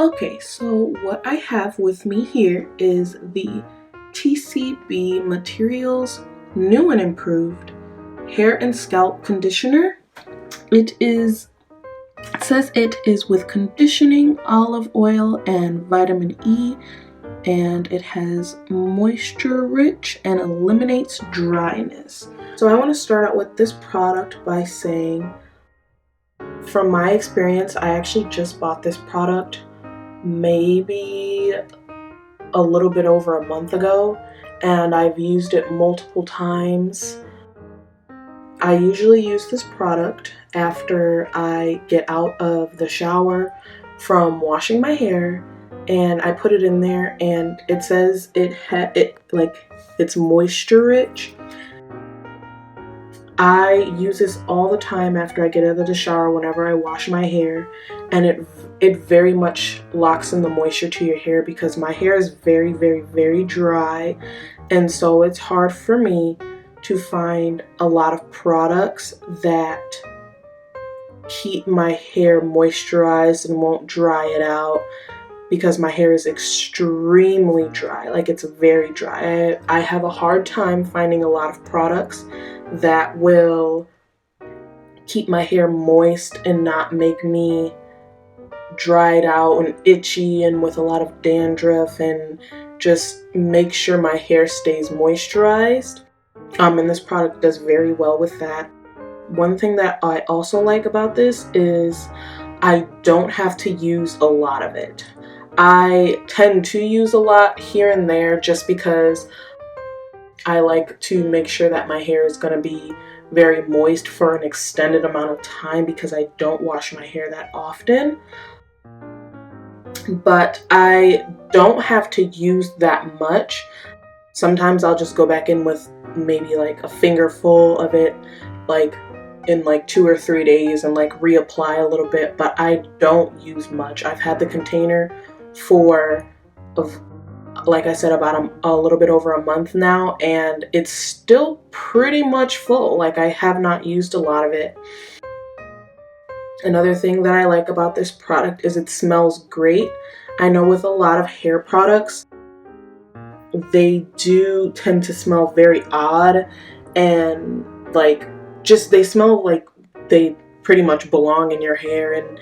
Okay, so what I have with me here is the TCB Materials New and Improved Hair and Scalp Conditioner. It says it is with conditioning olive oil and vitamin E, and it has moisture rich and eliminates dryness. So I want to start out with this product by saying, from my experience, I actually just bought this product maybe a little bit over a month ago, and I've used it multiple times. I usually use this product after I get out of the shower from washing my hair, and I put it in there, and it says it's moisture rich. I use this all the time after I get out of the shower whenever I wash my hair, and it very much locks in the moisture to your hair because my hair is very, very, very dry, and so it's hard for me to find a lot of products that keep my hair moisturized and won't dry it out, because my hair is extremely dry. Like, it's very dry. I have a hard time finding a lot of products that will keep my hair moist and not make me dried out and itchy and with a lot of dandruff, and just make sure my hair stays moisturized. And this product does very well with that. One thing that I also like about this is I don't have to use a lot of it. I tend to use a lot here and there just because I like to make sure that my hair is going to be very moist for an extended amount of time because I don't wash my hair that often. But I don't have to use that much. Sometimes I'll just go back in with maybe like a fingerful of it, like in like 2 or 3 days, and like reapply a little bit, but I don't use much. I've had the container for, like I said, about a little bit over a month now, and it's still pretty much full. Like, I have not used a lot of it. Another thing that I like about this product is it smells great. I know with a lot of hair products, they do tend to smell very odd, and like, just they smell like they pretty much belong in your hair, and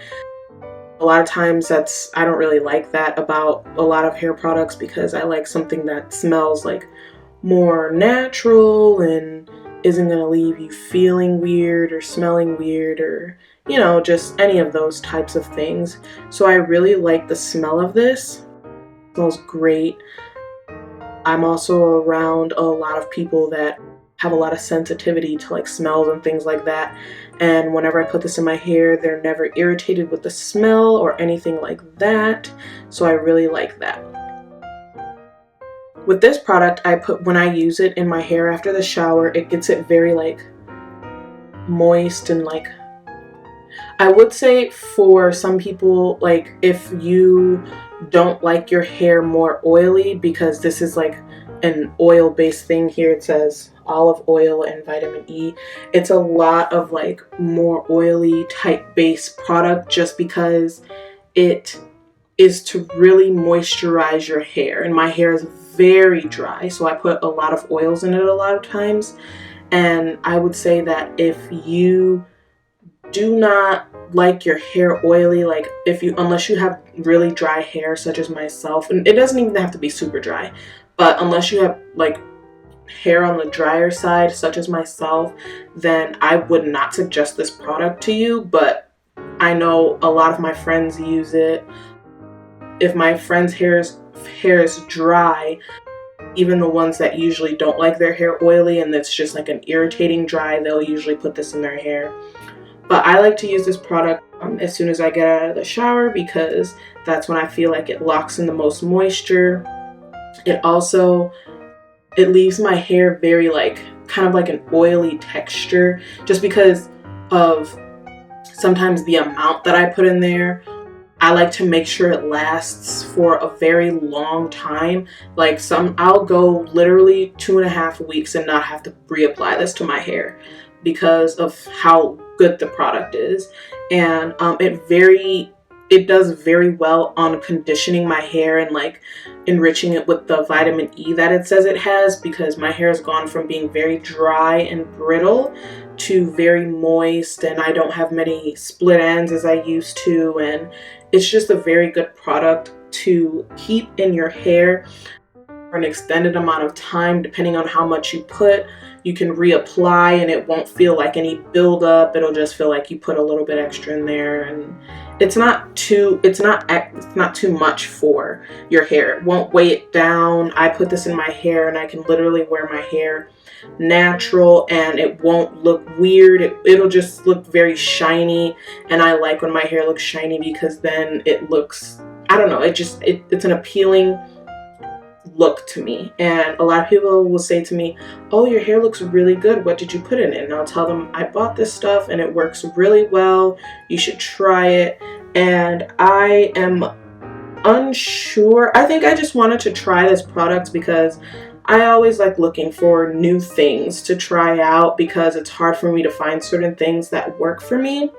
a lot of times I don't really like that about a lot of hair products, because I like something that smells like more natural and isn't going to leave you feeling weird or smelling weird, or just any of those types of things. So I really like the smell of this. It smells great. I'm also around a lot of people that have a lot of sensitivity to like smells and things like that, and whenever I put this in my hair, they're never irritated with the smell or anything like that, so I really like that. With this product, when I use it in my hair after the shower, it gets it very like moist, and like, I would say for some people, like if you don't like your hair more oily, because this is like an oil-based thing here, it says olive oil and vitamin E. It's a lot of like more oily type base product, just because it is to really moisturize your hair, and my hair is very dry, so I put a lot of oils in it a lot of times. And I would say that if you do not like your hair oily, like unless you have really dry hair such as myself, and it doesn't even have to be super dry, but unless you have like hair on the drier side such as myself, then I would not suggest this product to you. But I know a lot of my friends use it. If my friend's hair is dry, even the ones that usually don't like their hair oily and it's just like an irritating dry, they'll usually put this in their hair. But I like to use this product as soon as I get out of the shower, because that's when I feel like it locks in the most moisture. It leaves my hair very like kind of like an oily texture, just because of sometimes the amount that I put in there. I like to make sure it lasts for a very long time. Like I'll go literally 2.5 weeks and not have to reapply this to my hair because of how good the product is. And it very it does very well on conditioning my hair and like enriching it with the vitamin E that it says it has, because my hair has gone from being very dry and brittle to very moist, and I don't have many split ends as I used to, and it's just a very good product to keep in your hair for an extended amount of time. Depending on how much you put, you can reapply and it won't feel like any buildup. It'll just feel like you put a little bit extra in there, and it's not too much for your hair. It won't weigh it down. I put this in my hair and I can literally wear my hair natural and it won't look weird. It'll just look very shiny, and I like when my hair looks shiny because then it looks, I don't know, it's an appealing look to me. And a lot of people will say to me, oh, your hair looks really good, what did you put in it? And I'll tell them, I bought this stuff and it works really well, you should try it. And I am unsure. I think I just wanted to try this product because I always like looking for new things to try out, because it's hard for me to find certain things that work for me.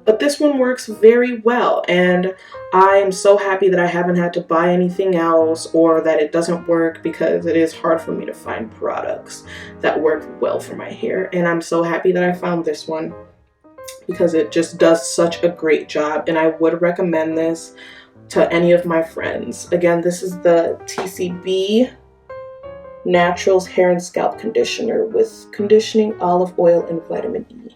But this one works very well, and I am so happy that I haven't had to buy anything else or that it doesn't work, because it is hard for me to find products that work well for my hair. And I'm so happy that I found this one because it just does such a great job, and I would recommend this to any of my friends. Again, this is the TCB Naturals Hair and Scalp Conditioner with conditioning olive oil and vitamin E.